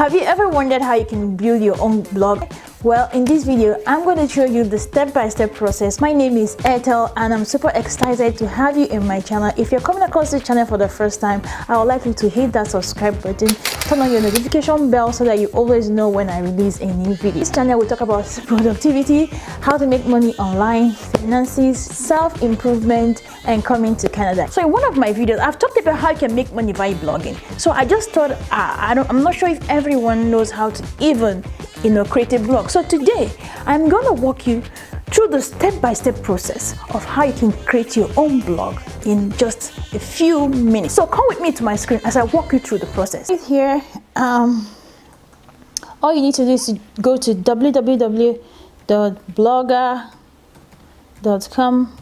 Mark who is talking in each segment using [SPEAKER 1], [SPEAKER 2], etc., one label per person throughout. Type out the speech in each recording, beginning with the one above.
[SPEAKER 1] Have you ever wondered how you can build your own blog? Well, in this video, I'm going to show you the step-by-step process. My name is Ethel and I'm super excited to have you in my channel. If you're coming across this channel for the first time, I would like you to hit that subscribe button, turn on your notification bell so that you always know when I release a new video. This channel will talk about productivity, how to make money online, finances, self-improvement, and coming to Canada. So in one of my videos, I've talked about how you can make money via blogging. So I just thought, I'm not sure if everyone knows how to even create a blog. So today I'm going to walk you through the step-by-step process of how you can create your own blog in just a few minutes. So come with me to my screen as I walk you through the process. Here, all you need to do is to go to www.blogger.com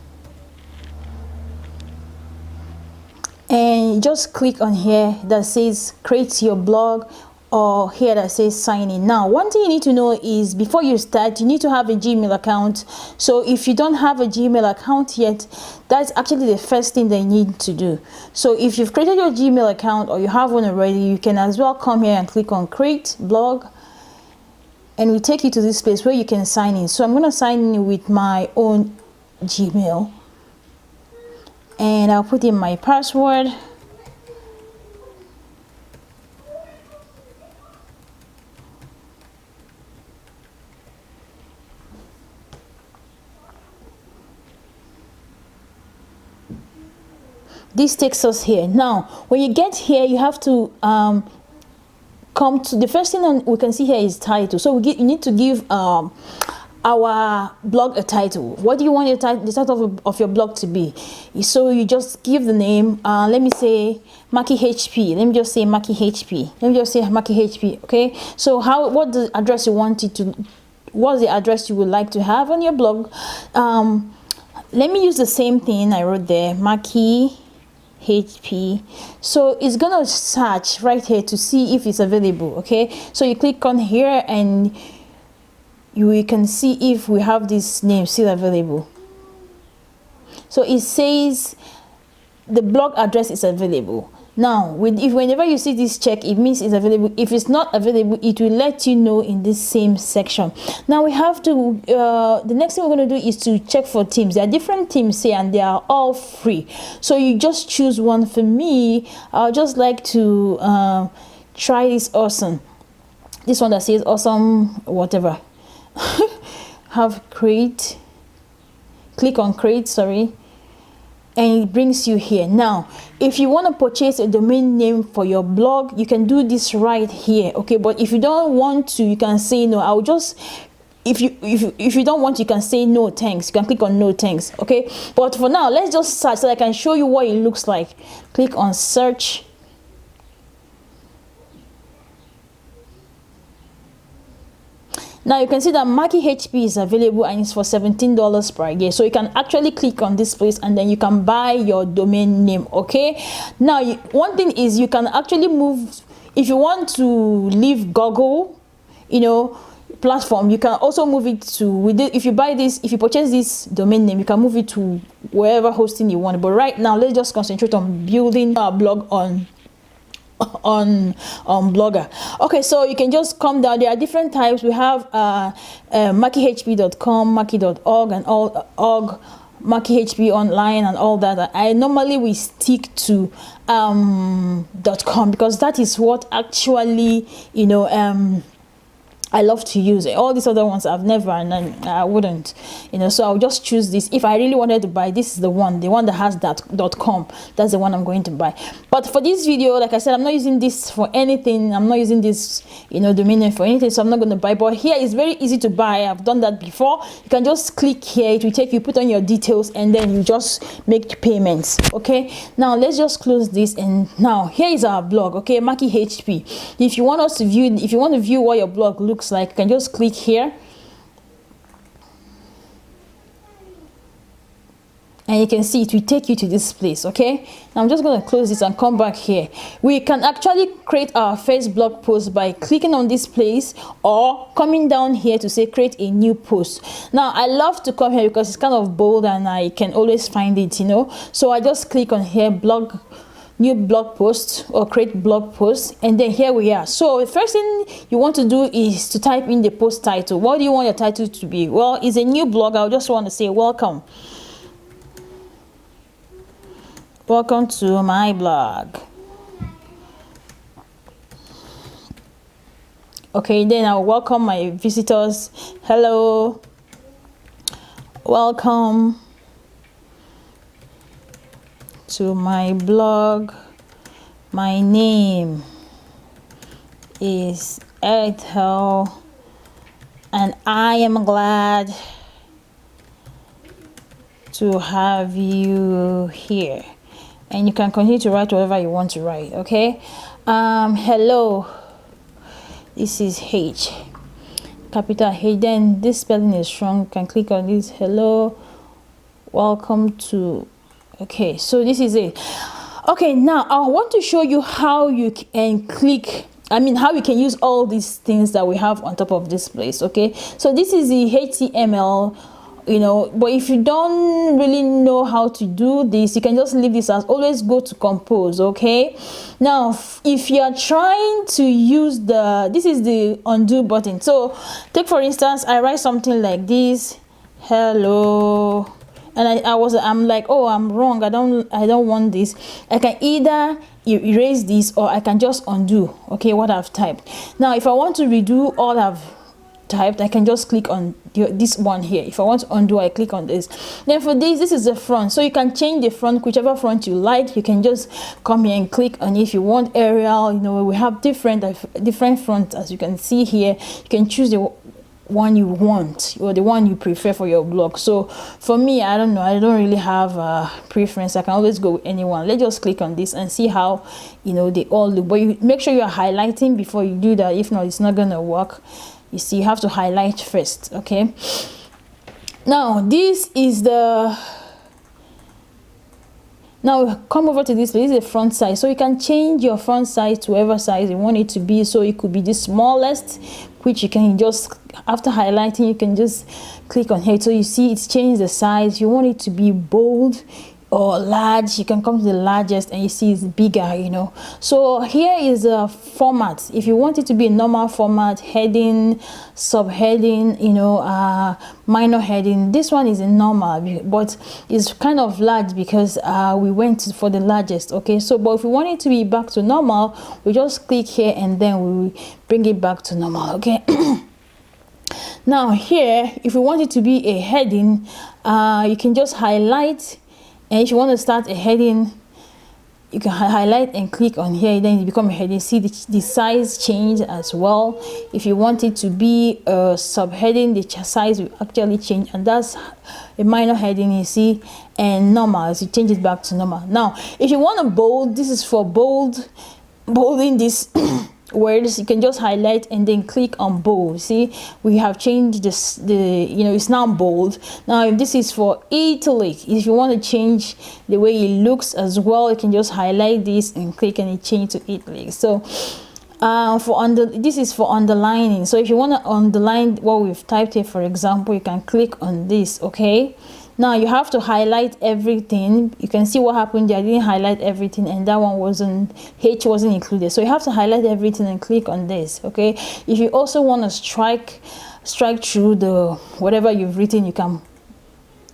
[SPEAKER 1] and just click on here that says create your blog, or here that says sign in. Now, one thing you need to know is before you start, you need to have a Gmail account. So if you don't have a Gmail account yet, that's actually the first thing they need to do. So if you've created your Gmail account or you have one already, you can as well come here and click on create blog, and we take you to this place where you can sign in. So I'm going to sign in with my own Gmail, and I'll put in my password. This takes us here. Now, when you get here, you have to come to the first thing we can see here is title. So you need to give our blog a title. What do you want the title of your blog to be? So you just give the name. Let me say Maki HP. Let me just say Maki HP. Let me just say Maki HP. Okay. So what the address you want it to? What's the address you would like to have on your blog? Let me use the same thing I wrote there, Maki HP. So it's gonna search right here to see if it's available. Okay, so you click on here and you can see if we have this name still available. So it says the blog address is available. Now, whenever you see this check, it means it's available. If it's not available, it will let you know in this same section. Now we have to, the next thing we're going to do is to check for themes. There are different themes here and they are all free. So you just choose one. For me, I'll just like to try this awesome. This one that says awesome, whatever. Have create. Click on create, sorry. And it brings you here. Now, if you want to purchase a domain name for your blog, you can do this right here. Okay, but if you don't want to, you can say no. I'll just, if you don't want, you can say no thanks. You can click on no thanks. Okay, but for now, let's just search so I can show you what it looks like. Click on search. Now you can see that Maki HP is available and it's for $17 per year. So you can actually click on this place and then you can buy your domain name. Okay. Now one thing is you can actually move, if you want to leave Google, platform, you can also move it to if you buy this, if you purchase this domain name, you can move it to wherever hosting you want. But right now, let's just concentrate on building our blog on Blogger. Okay, so you can just come down. There are different types. We have makihp.com, maki.org, and all org, Maki HP online, and all that. I normally we stick to .com because that is what actually I love to use it. All these other ones I've never, and I wouldn't, so I'll just choose this. If I really wanted to buy, this is the one that has that .com. That's the one I'm going to buy. But for this video, like I said, I'm not using this for anything. I'm not using this, domain name for anything, so I'm not going to buy. But here it's very easy to buy. I've done that before. You can just click here. It will take you, put on your details, and then you just make payments. Okay. Now let's just close this, and now here is our blog. Okay, Maki HP. If you want to view what your blog looks like, you can just click here and you can see it will take you to this place. Okay, now I'm just going to close this and come back here. We can actually create our first blog post by clicking on this place or coming down here to say create a new post. Now I love to come here because it's kind of bold and I can always find it, so I just click on here, blog new blog post or create blog post, and then here we are. So the first thing you want to do is to type in the post title. What do you want your title to be? Well, it's a new blog. I just want to say welcome to my blog. Okay, then I'll welcome my visitors. Hello, welcome to my blog. My name is Ethel and I am glad to have you here. And you can continue to write whatever you want to write. Okay, hello, this is H, capital H. Then this spelling is strong. You can click on this. Hello, welcome to. Okay, so this is it. Okay, now I want to show you how you can how you can use all these things that we have on top of this place. Okay, so this is the HTML, but if you don't really know how to do this, you can just leave this as. Always go to compose. Okay, now if you are trying to use this is the undo button. So take for instance, I write something like this, hello, and I'm like, oh, I'm wrong, I don't want this. I can either erase this or I can just undo, okay, what I've typed. Now if I want to redo all I've typed, I can just click on this one here. If I want to undo, I click on this. Then for this is the front, so you can change the front, whichever front you like. You can just come here and click on it. If you want Arial, we have different fronts, as you can see here. You can choose the one you want or the one you prefer for your blog. So for me, I don't know, I don't really have a preference. I can always go with anyone. Let's just click on this and see how they all look. But you make sure you're highlighting before you do that. If not, it's not gonna work. You see, you have to highlight first. Okay, now this is now come over to this. This is the front size, so you can change your front size to whatever size you want it to be. So it could be the smallest, which you can just, after highlighting, you can just click on here. So you see it's changed the size. You want it to be bold or large, you can come to the largest and you see it's bigger. So here is a format. If you want it to be a normal format, heading, subheading, minor heading, this one is a normal, but it's kind of large because we went for the largest. Okay, so but if we want it to be back to normal, we just click here and then we bring it back to normal. Okay. Now here, if we want it to be a heading, you can just highlight. And if you want to start a heading, you can highlight and click on here, then it becomes a heading. See the size change as well. If you want it to be a subheading, the size will actually change, and that's a minor heading, you see, and normal, so you change it back to normal. Now if you want to bold, this is for bolding this words, you can just highlight and then click on bold. See, we have changed this, it's now bold. Now if this is for italic, if you want to change the way it looks as well, you can just highlight this and click and it change to italic. So this is for underlining. So if you want to underline what we've typed here, for example, you can click on this. Okay, now you have to highlight everything. You can see what happened there. I didn't highlight everything, and that one H wasn't included. So you have to highlight everything and click on this. Okay, if you also want to strike through the whatever you've written, you can.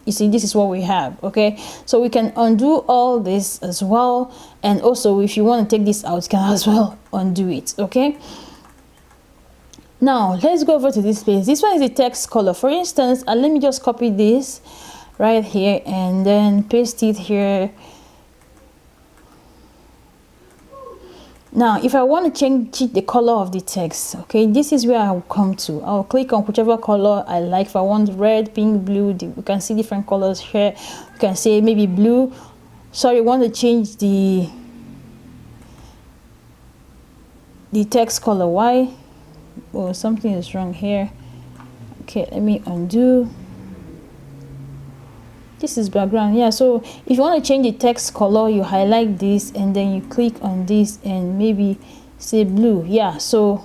[SPEAKER 1] You see, this is what we have. Okay, so we can undo all this as well, and also if you want to take this out, you can as well undo it. Okay, now let's go over to this page. This one is the text color, for instance, and let me just copy this right here and then paste it here. Now if I want to change the color of the text, okay, this is where I'll come to. I'll click on whichever color I like. If I want red, pink, blue, you can see different colors here. You can say maybe blue. Sorry, I want to change the text color. Why? Oh, something is wrong here. Okay, let me undo. This is background. Yeah, so if you want to change the text color, you highlight this and then you click on this and maybe say blue. Yeah, so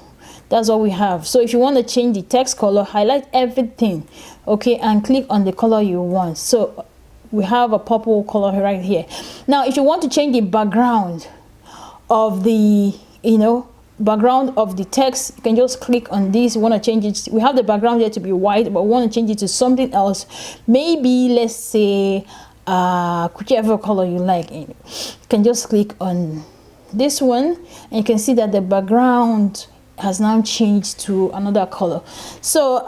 [SPEAKER 1] that's what we have. So if you want to change the text color, highlight everything, okay, and click on the color you want. So we have a purple color right here. Now if you want to change the background of the background of the text, you can just click on this. You want to change it, we have the background here to be white, but we want to change it to something else, maybe let's say whichever color you like. You can just click on this one and you can see that the background has now changed to another color. So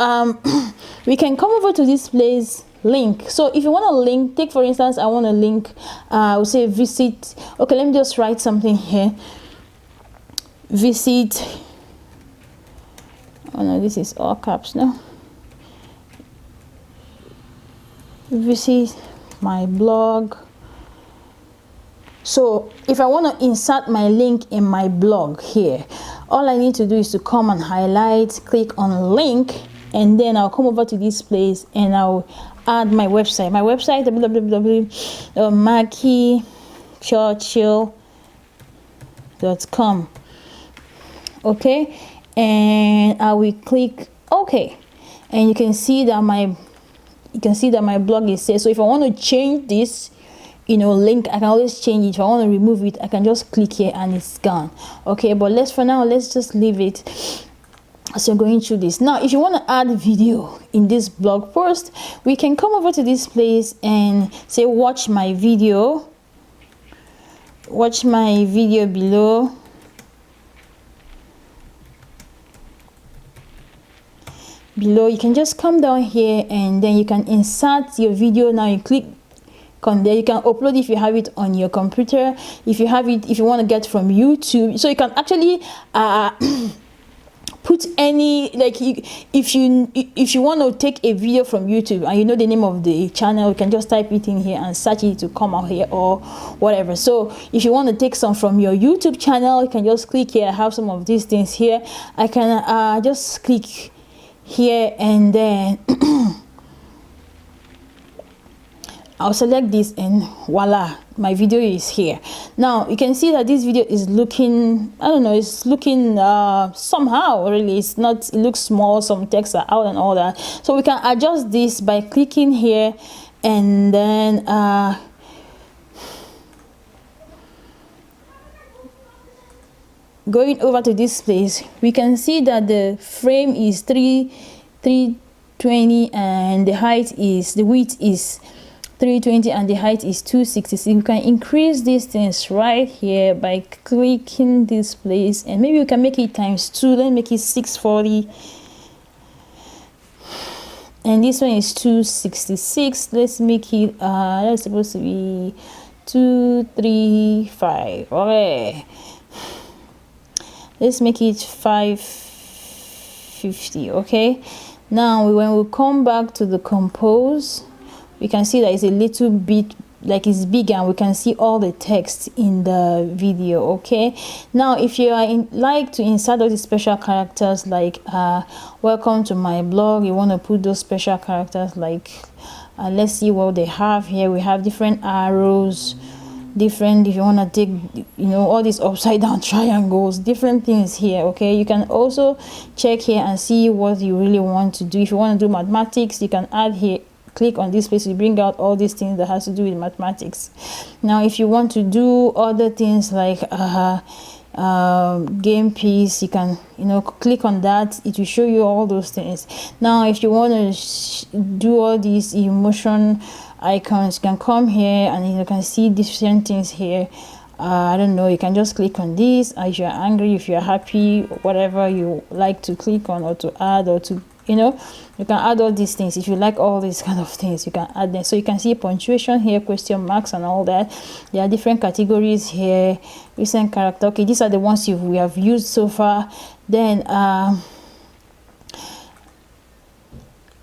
[SPEAKER 1] we can come over to this place, link. So if you want to link, take for instance, I want to link, we'll say visit. Okay, let me just write something here. Visit, oh no, this is all caps now. Visit my blog. So if I want to insert my link in my blog here, all I need to do is to come and highlight, click on link, and then I'll come over to this place and I'll add my website. My website, www.makichurchill.com. Okay, and I will click OK, and you can see that my blog is set. So if I want to change this link, I can always change it. If I want to remove it, I can just click here and it's gone. Okay, but for now let's just leave it as you're going through this. Now if you want to add video in this blog post, we can come over to this place and say watch my video below. You can just come down here and then you can insert your video. Now you click on there, you can upload if you have it on your computer, if you want to get from YouTube. So you can actually put any, like, if you want to take a video from YouTube and you know the name of the channel, you can just type it in here and search it to come out here or whatever. So if you want to take some from your YouTube channel, you can just click here. I have some of these things here. I can just click here and then I'll select this and voila, my video is here. Now you can see that this video is looking, I don't know, it's looking somehow, really. It looks small, some text are out and all that. So we can adjust this by clicking here and then going over to this place. We can see that the frame is 320 and the width is 320 and the height is 266. You can increase these things right here by clicking this place, and maybe you can make it ×2. Let's make it 640, and this one is 266. Let's make it that's supposed to be 235. Okay, let's make it 550. Okay, now when we come back to the compose, we can see that it's a little bit like it's bigger and we can see all the text in the video. Okay, now if you are like to insert all these special characters like welcome to my blog, you want to put those special characters like let's see what they have here. We have different arrows, different, if you want to take all these upside down triangles, different things here. Okay, you can also check here and see what you really want to do. If you want to do mathematics, you can add here, click on this place to bring out all these things that has to do with mathematics. Now if you want to do other things like game piece, you can click on that. It will show you all those things. Now if you want to do all these emotion icons, you can come here and you can see different things here. I don't know, you can just click on this if you're angry, if you're happy, whatever you like to click on or to add, or to you can add all these things. If you like all these kind of things, you can add them. So you can see punctuation here, question marks and all that. There are different categories here. Recent character, okay, these are the ones we have used so far. Then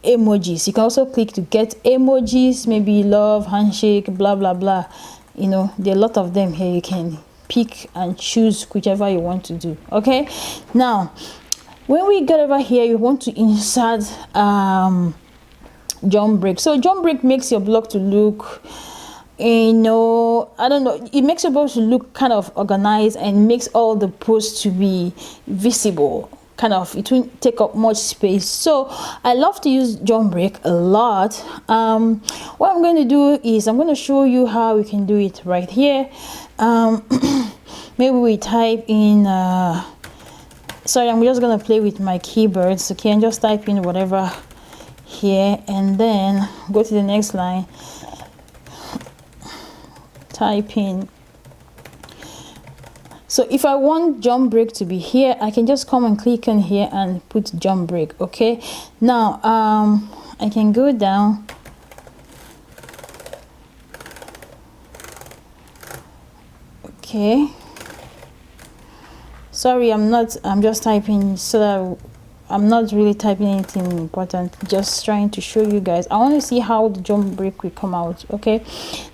[SPEAKER 1] emojis, you can also click to get emojis, maybe love, handshake, blah blah blah. There are a lot of them here. You can pick and choose whichever you want to do. Okay, now when we get over here, you want to insert jump break. So jump break makes your blog to look, I don't know, it makes your blog to look kind of organized and makes all the posts to be visible, kind of, it won't take up much space. So I love to use jump break a lot. What I'm going to do is I'm going to show you how we can do it right here. Maybe we type in sorry, I'm just gonna play with my keyboards. Okay, and just type in whatever here, and then go to the next line, type in. So if I want jump break to be here, I can just come and click on here and put jump break. Okay, now I can go down. Okay, sorry, I'm just typing, so that I'm not really typing anything important, just trying to show you guys. I want to see how the jump break will come out. Okay,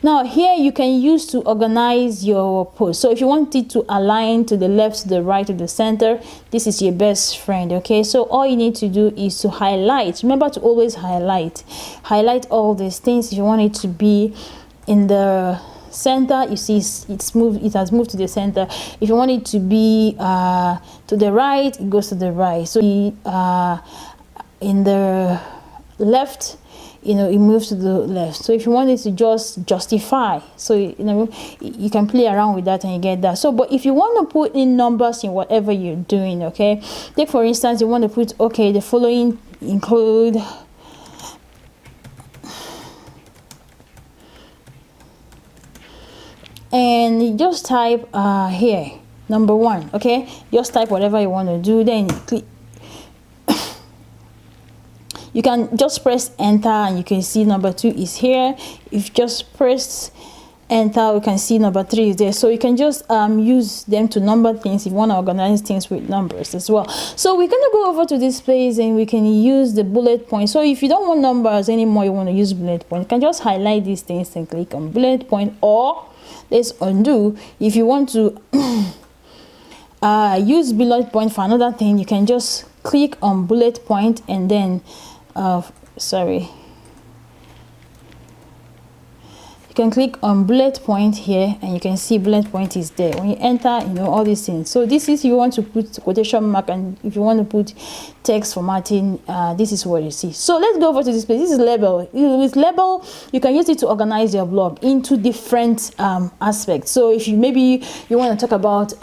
[SPEAKER 1] now here you can use to organize your post. So if you want it to align to the left, to the right, to the center, this is your best friend. Okay, so all you need to do is to highlight. Remember to always highlight all these things. If you want it to be in the center, you see it has moved to the center. If you want it to be to the right, it goes to the right. So in the left, you know, it moves to the left. So if you want it to just justify, so you know, you can play around with that and you get that. So but if you want to put in numbers in whatever you're doing, okay, take for instance, you want to put, okay, the following include, and you just type here number 1. Okay, just type whatever you want to do, then click. You can just press enter and you can see number 2 is here. If you just press enter, we can see number 3 is there. So you can just use them to number things if you want to organize things with numbers as well. So we're going to go over to this place and we can use the bullet point. So if you don't want numbers anymore, you want to use bullet point, you can just highlight these things and click on bullet point, or let's undo. If you want to use bullet point for another thing, you can just click on bullet point and then sorry, you can click on bullet point here and you can see bullet point is there. When you enter, you know, all these things. So this is, you want to put quotation mark, and if you want to put text formatting, this is what you see. So let's go over to this place. This is label. With label, you can use it to organize your blog into different aspects. So if you maybe you want to talk about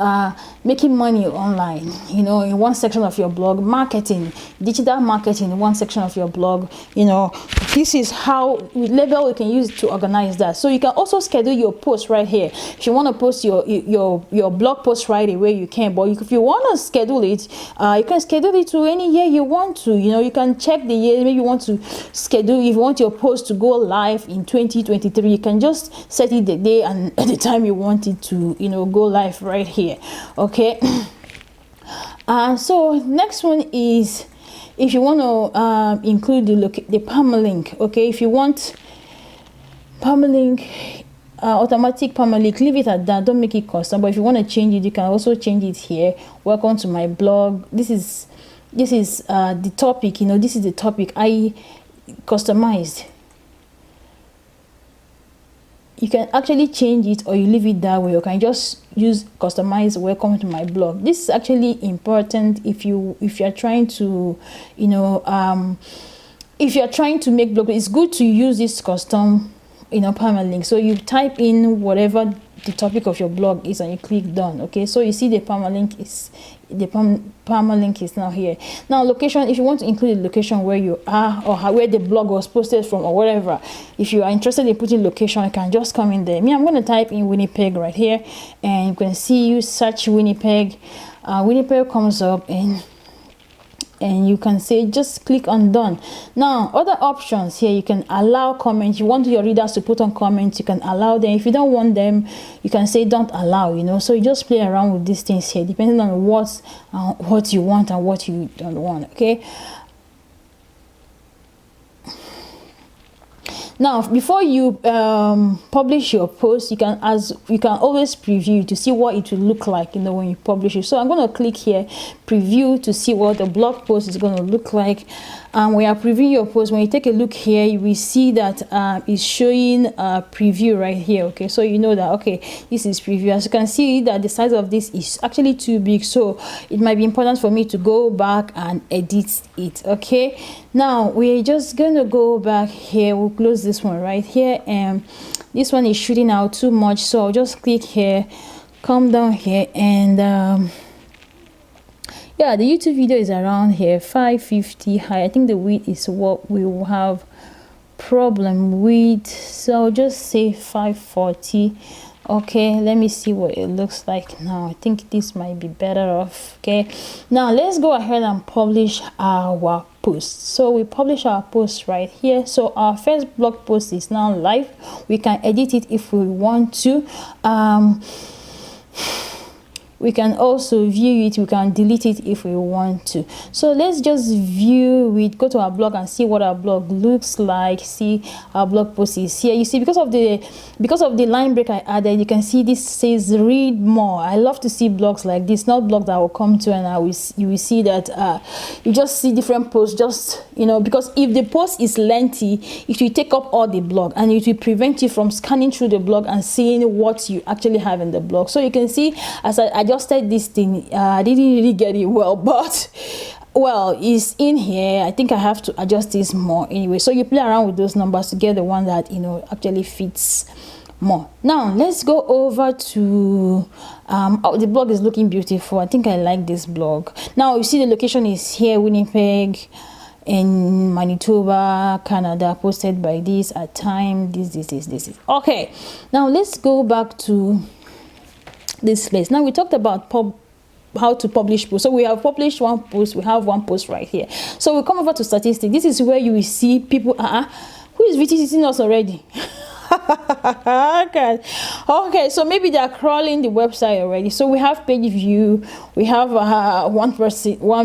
[SPEAKER 1] making money online, you know, in one section of your blog, marketing, digital marketing in one section of your blog, you know, this is how with label you can use it to organize that. So you can also schedule your post right here. If you want to post your blog post right away, you can. But if you want to schedule it, you can schedule it to any year you want to. You know, you can check the year. Maybe you want to schedule, if you want your post to go live in 2023, you can just set it the day and at the time you want it to, you know, go live right here. Okay. So next one is, if you want to include the permalink. Okay, if you want permalink, automatic permalink, leave it at that, don't make it custom. But if you want to change it, you can also change it here. Welcome to my blog. This is the topic, you know, this is the topic I customized. You can actually change it or you leave it that way. You can just use customize welcome to my blog. This is actually important if you're trying to, you know, if you're trying to make blog, it's good to use this custom, you know, permalink. So you type in whatever the topic of your blog is and you click done. Okay, so you see the permalink is now here. Now location, if you want to include the location where you are or where the blog was posted from or whatever, if you are interested in putting location, you can just come in there. I'm going to type in Winnipeg right here and you can see, you search Winnipeg, Winnipeg comes up and you can say just click on done. Now other options here, you can allow comments. You want your readers to put on comments, you can allow them. If you don't want them, you can say don't allow, you know. So you just play around with these things here depending on what you want and what you don't want. Okay, Now before you publish your post, you can always preview to see what it will look like, you know, when you publish it. So I'm going to click here, preview, to see what the blog post is going to look like. And when you are previewing your post, when you take a look here, you will see that it's showing a preview right here. Okay, so you know that, okay, this is preview. As you can see that the size of this is actually too big, so it might be important for me to go back and edit it. Okay, now we're just gonna go back here. We'll close this one right here, and this one is shooting out too much, so I'll just click here, come down here, and yeah, the YouTube video is around here 550 high. I think the width is what we will have problem with, so I'll just say 540. Okay, let me see what it looks like now. I think this might be better off. Okay, now let's go ahead and publish our post. So we publish our post right here. So our first blog post is now live. We can edit it if we want to. We can also view it, we can delete it if we want to. So let's just view it, go to our blog and see what our blog looks like. See, our blog post is here. You see, because of the line break I added, you can see this says read more. I love to see blogs like this, not blogs that will come to and you will see that you just see different posts, just, you know, because if the post is lengthy, it will take up all the blog and it will prevent you from scanning through the blog and seeing what you actually have in the blog. So you can see, as I adjusted this thing, I didn't really get it well, but well, it's in here. I think I have to adjust this more anyway. So you play around with those numbers to get the one that, you know, actually fits more. Now let's go over to oh, the blog is looking beautiful. I think I like this blog. Now you see the location is here, Winnipeg in Manitoba, Canada, posted by this at time this. Okay, now let's go back to this place. Now we talked about how to publish posts. So we have published one post, we have one post right here. So we come over to statistics. This is where you will see people who is visiting us already. Okay, so maybe they are crawling the website already. So we have page view, we have one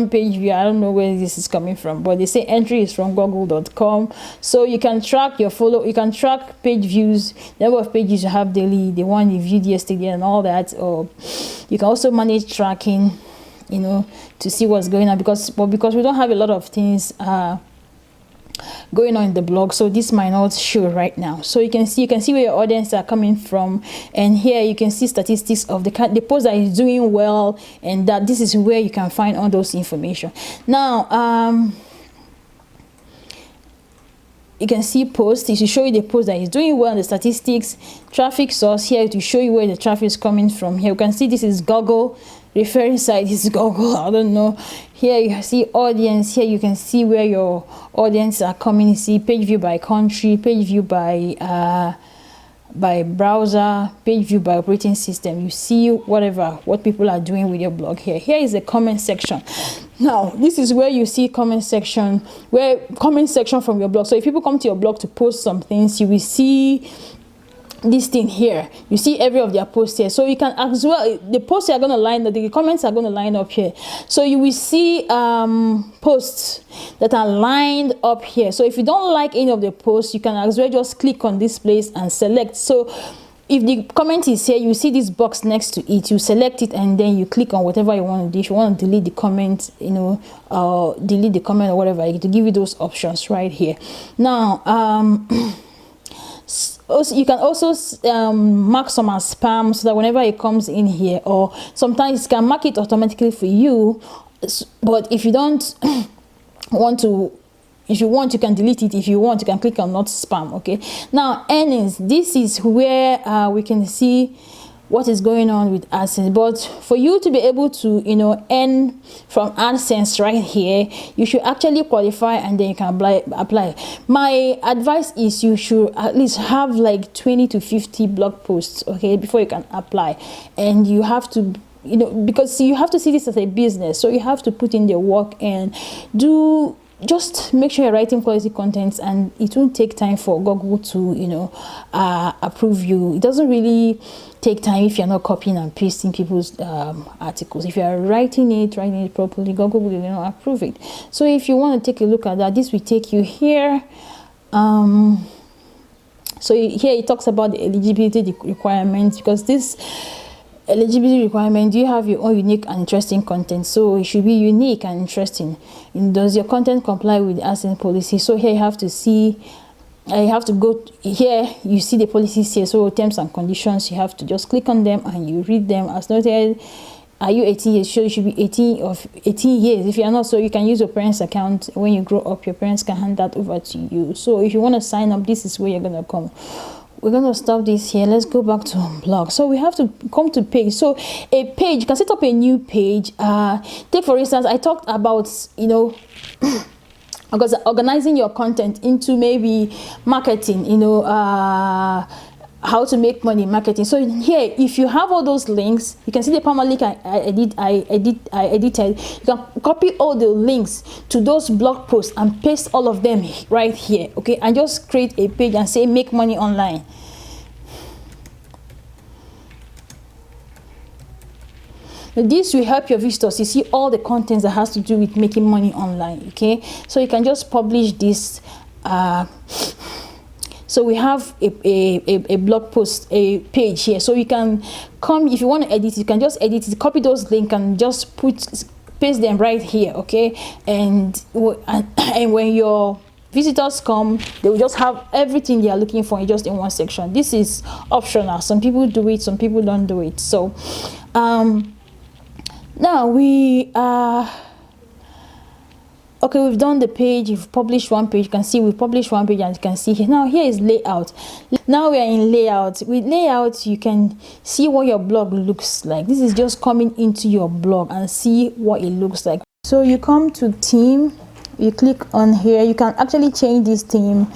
[SPEAKER 1] page view. I don't know where this is coming from, but they say entry is from google.com. so you can track your you can track page views, the number of pages you have daily, the one you viewed yesterday and all that. Or you can also manage tracking, you know, to see what's going on, because we don't have a lot of things going on in the blog, so this might not show right now. So you can see where your audience are coming from, and here you can see statistics of the post that is doing well, and that this is where you can find all those information. Now you can see post, it will show you the post that is doing well, the statistics, traffic source here to show you where the traffic is coming from. Here you can see this is Google, referring site is Google, I don't know. Here you see audience, here you can see where your audience are coming. You see page view by country, page view by browser, page view by operating system. You see what people are doing with your blog here. Here is the comment section. Now this is where you see comment section from your blog. So if people come to your blog to post some things, you will see this thing here. You see every of their posts here, so you can as well, the posts are going to line up, the comments are going to line up here, so you will see posts that are lined up here. So if you don't like any of the posts, you can as well just click on this place and select. So if the comment is here, you see this box next to it, you select it and then you click on whatever you want to do. If you want to delete the comment, you know, delete the comment or whatever, to give you those options right here. Now also, you can also mark some as spam, so that whenever it comes in here, or sometimes it can mark it automatically for you. But if you don't want to, if you want, you can delete it. If you want, you can click on not spam. Okay, now earnings, this is where we can see what is going on with AdSense. But for you to be able to, you know, earn from AdSense right here, you should actually qualify and then you can apply. My advice is you should at least have like 20 to 50 blog posts, okay, before you can apply. And you have to, you know, because you have to see this as a business, so you have to put in the work and just make sure you're writing quality contents, and it won't take time for Google to, you know, approve you. It doesn't really take time if you're not copying and pasting people's articles. If you're writing it properly, Google will, you know, approve it. So if you want to take a look at that, this will take you here. So here it talks about the eligibility requirements, because this eligibility requirement, do you have your own unique and interesting content? So it should be unique and interesting. And does your content comply with the AdSense policy? So here you have to see, you have to go here, you see the policies here, so terms and conditions, you have to just click on them and you read them. As noted, are you 18 years? Sure, you should be 18 years. If you are not, so you can use your parents' account. When you grow up, your parents can hand that over to you. So if you want to sign up, this is where you're gonna come. We're going to stop this here. Let's go back to blog. So we have to come to page. So a page, you can set up a new page. Take for instance, I talked about, you know, because organizing your content into maybe marketing, you know, how to make money in marketing. So here, if you have all those links, you can see the permalink I edited. You can copy all the links to those blog posts and paste all of them right here, okay? And just create a page and say make money online. This will help your visitors to see all the contents that has to do with making money online, okay? So you can just publish this. So we have a blog post, a page here. So you can come, if you want to edit, you can just edit it, copy those links and just paste them right here, okay? And when your visitors come, they will just have everything they are looking for just in one section. This is optional. Some people do it, some people don't do it. So now we okay, we've done the page, you've published one page. You can see we've published one page, and you can see here. Now here is layout. Now we are in layout. With layout, you can see what your blog looks like. This is just coming into your blog and see what it looks like. So you come to theme, you click on here. You can actually change this theme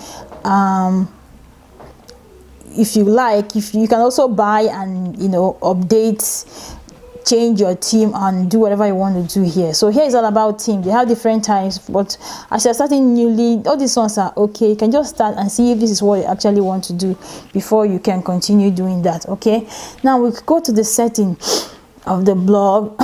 [SPEAKER 1] if you like. If you can also buy and, you know, update, change your theme and do whatever you want to do here. So here is all about theme. They have different types, but as you're starting newly, all these ones are okay. You can just start and see if this is what you actually want to do before you can continue doing that, okay? Now we go to the setting of the blog.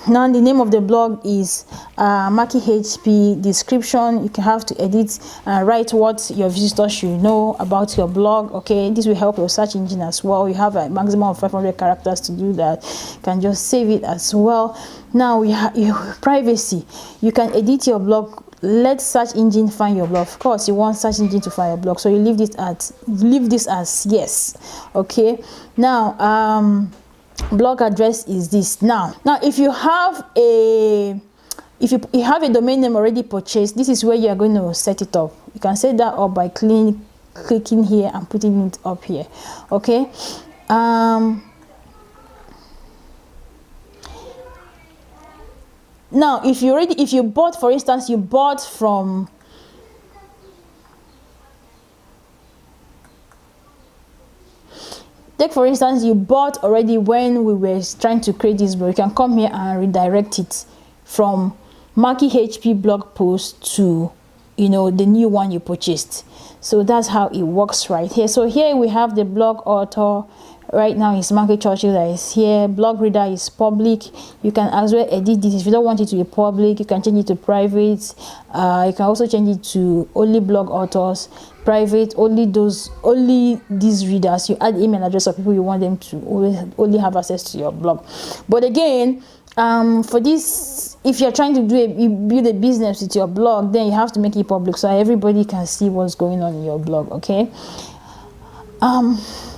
[SPEAKER 1] Now the name of the blog is Marky HP. Description, you can have to edit and write what your visitors should know about your blog, okay? This will help your search engine as well. You have a maximum of 500 characters to do that. You can just save it as well. Now we have privacy. You can edit your blog. Let search engine find your blog. Of course, you want search engine to find your blog, so you leave this as yes, okay? Now blog address is this. Now if you have a domain name already purchased, this is where you are going to set it up. You can set that up by clicking here and putting it up here, okay? Now if you bought, for instance, you bought from take for instance, you bought already when we were trying to create this blog, you can come here and redirect it from Marky HP blog post to, you know, the new one you purchased. So that's how it works right here. So here we have the blog author. Right now it's Marky Churchill that is here. Blog reader is public. You can as well edit this. If you don't want it to be public, you can change it to private. You can also change it to only blog authors, private, only these readers. You add email address of people you want them to only have access to your blog. But again, for this, if you're trying to build a business with your blog, then you have to make it public so everybody can see what's going on in your blog, okay?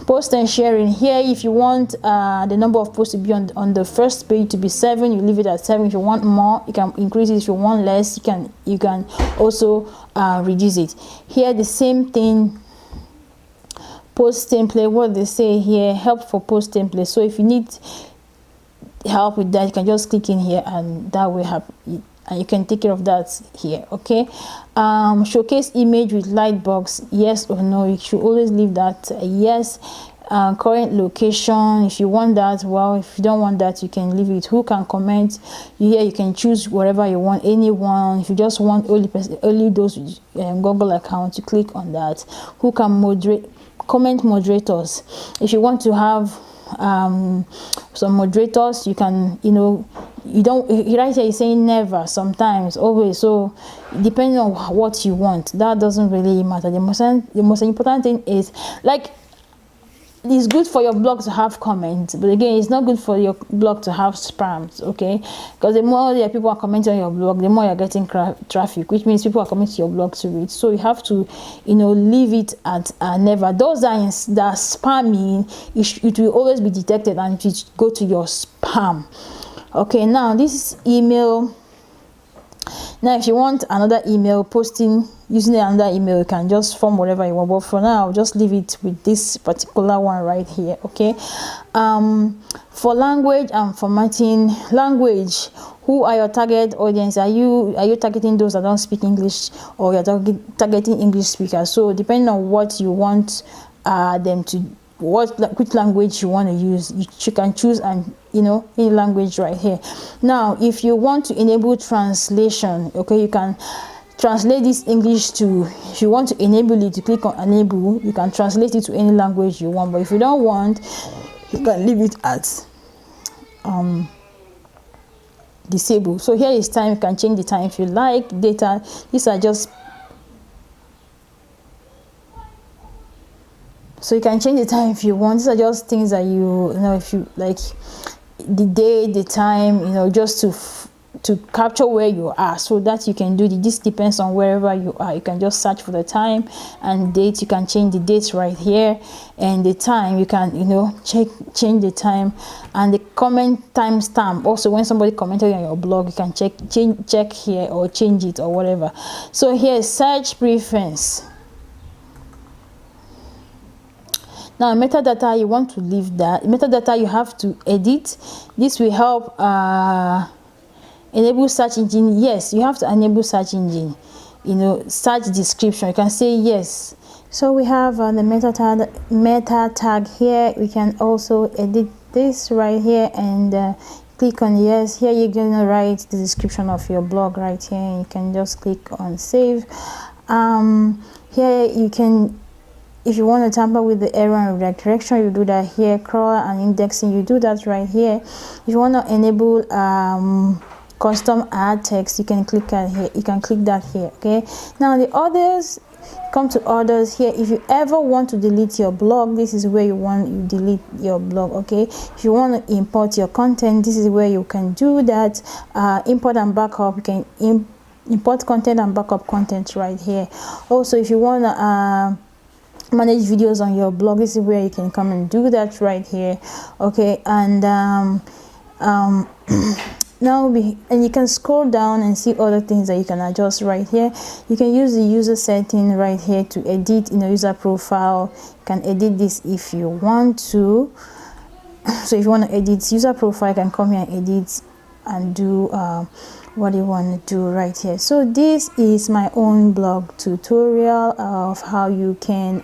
[SPEAKER 1] Post and sharing. Here, if you want the number of posts to be on the first page to be 7, you leave it at 7. If you want more, you can increase it. If you want less, you can also reduce it. Here the same thing. Post template, what they say here, help for post template. So if you need help with that, you can just click in here and that will help, and you can take care of that here, okay? Showcase image with lightbox, yes or no. You should always leave that yes. Current location, if you want that, well. If you don't want that, you can leave it. Who can comment? Here you can choose whatever you want, anyone. If you just want only those with Google account, you click on that. Who can moderate? Comment moderators. If you want to have some moderators, you can, you know, You don't, right here is saying never, sometimes, always. So depending on what you want, that doesn't really matter. The most important thing is, like, it's good for your blog to have comments, but again, it's not good for your blog to have spams, okay? Because the more people are commenting on your blog, the more you're getting traffic, which means people are coming to your blog to read. So you have to, leave it at never. Those that are spamming, it will always be detected and it will go to your spam. Okay, now this email. Now if you want another email, using another email, you can just form whatever you want, but for now I'll just leave it with this particular one right here. Okay, for language and formatting. Language, who are your target audience? Are you targeting those that don't speak English, or you're targeting English speakers? So depending on what you want them to, which language you want to use, you can choose, and any language right here. Now if you want to enable translation, okay, you can translate this English to, if you want to enable it, you click on enable, you can translate it to any language you want. But if you don't want, you can leave it at disable. So here is time. You can change the time if you like. Data, these are just, so you can change the time if you want. These are just things that you know, if you like, the day, the time, just to capture where you are, so that you can do this depends on wherever you are. You can just search for the time and date. You can change the dates right here, and the time you can change the time, and the comment timestamp. Also, when somebody commented on your blog, you can check here or change it or whatever. So here, search preference. Now metadata, you want to leave that. Metadata you have to edit. This will help enable search engine. Yes, you have to enable search engine. Search description, you can say yes. So we have the meta tag here. We can also edit this right here and click on yes. Here you're gonna write the description of your blog right here, and you can just click on save. Here you can, if you want to tamper with the error and redirection, you do that here. Crawler and indexing, you do that right here. If you want to enable custom add text, you can click on here. You can click that here. Okay, now the others, come to others here. If you ever want to delete your blog, this is where you delete your blog. Okay, if you want to import your content, this is where you can do that. Import and backup, you can import content and backup content right here. Also, if you want to manage videos on your blog, this is where you can come and do that right here. Okay, and now and you can scroll down and see other things that you can adjust right here. You can use the user setting right here to edit user profile. You can edit this if you want to. So if you want to edit user profile, you can come here and edit and do what you want to do right here. So this is my own blog tutorial of how you can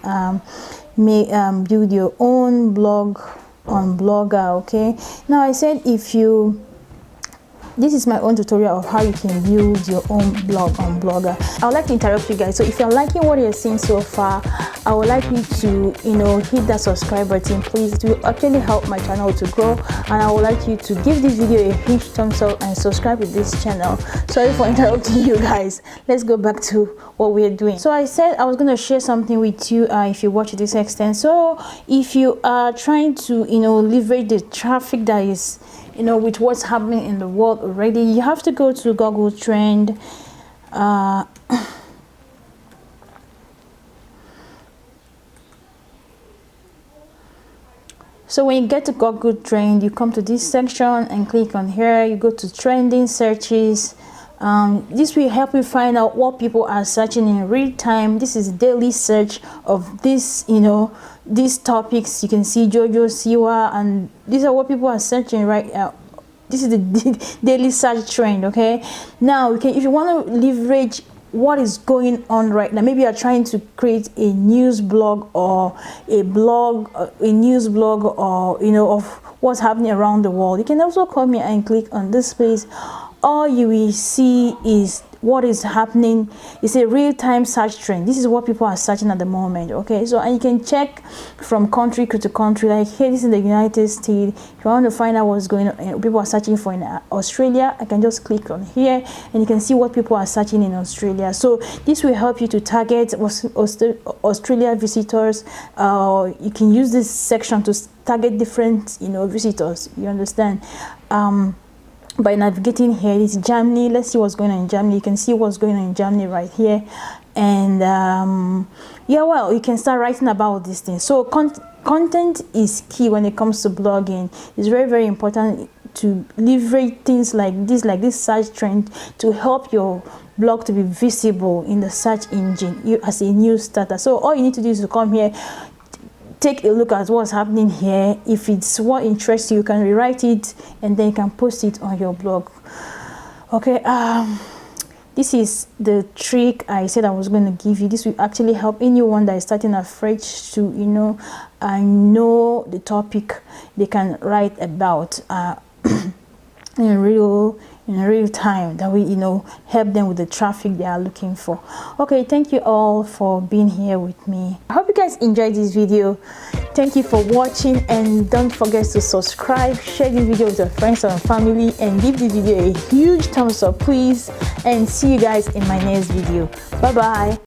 [SPEAKER 1] build your own blog on Blogger. Okay, now I said this is my own tutorial of how you can build your own blog on Blogger. I would like to interrupt you guys. So if you're liking what you're seeing so far, I would like you to hit that subscribe button, please. It will actually help my channel to grow, and I would like you to give this video a huge thumbs up and subscribe to this channel. Sorry for interrupting you guys. Let's go back to what we're doing. So I said I was going to share something with you if you watch this extent. So if you are trying to leverage the traffic that is with what's happening in the world already, you have to go to Google Trend. So when you get to Google Trend, you come to this section and click on here. You go to trending searches. This will help you find out what people are searching in real time. This is daily search of this, these topics. You can see Jojo Siwa, and these are what people are searching right now. This is the daily search trend. Okay, now if you want to leverage what is going on right now, maybe you're trying to create a news blog or a news blog, or of what's happening around the world, you can also come here and click on this place all you will see is what is happening. It's a real-time search trend. This is what people are searching at the moment. Okay, so and you can check from country to country. Like here, this is the United States. If you want to find out what's going on, people are searching for in Australia, I can just click on here and you can see what people are searching in Australia. So this will help you to target Australia visitors. You can use this section to target different, visitors. You understand? By navigating here, it's Germany. Let's see what's going on in Germany. You can see what's going on in Germany right here. And yeah, well, you can start writing about these things. So content is key when it comes to blogging. It's very, very important to leverage things like this search trend to help your blog to be visible in the search engine, you as a new starter. So all you need to do is to come here, take a look at what's happening here. If it's what interests you, you can rewrite it and then you can post it on your blog. Okay, this is the trick I said I was going to give you. This will actually help anyone that is starting afresh to know the topic they can write about in real time. That will help them with the traffic they are looking for. Okay, thank you all for being here with me. I hope you guys enjoyed this video. Thank you for watching, and don't forget to subscribe, share this video with your friends and family, and give this video a huge thumbs up please, and see you guys in my next video. Bye bye.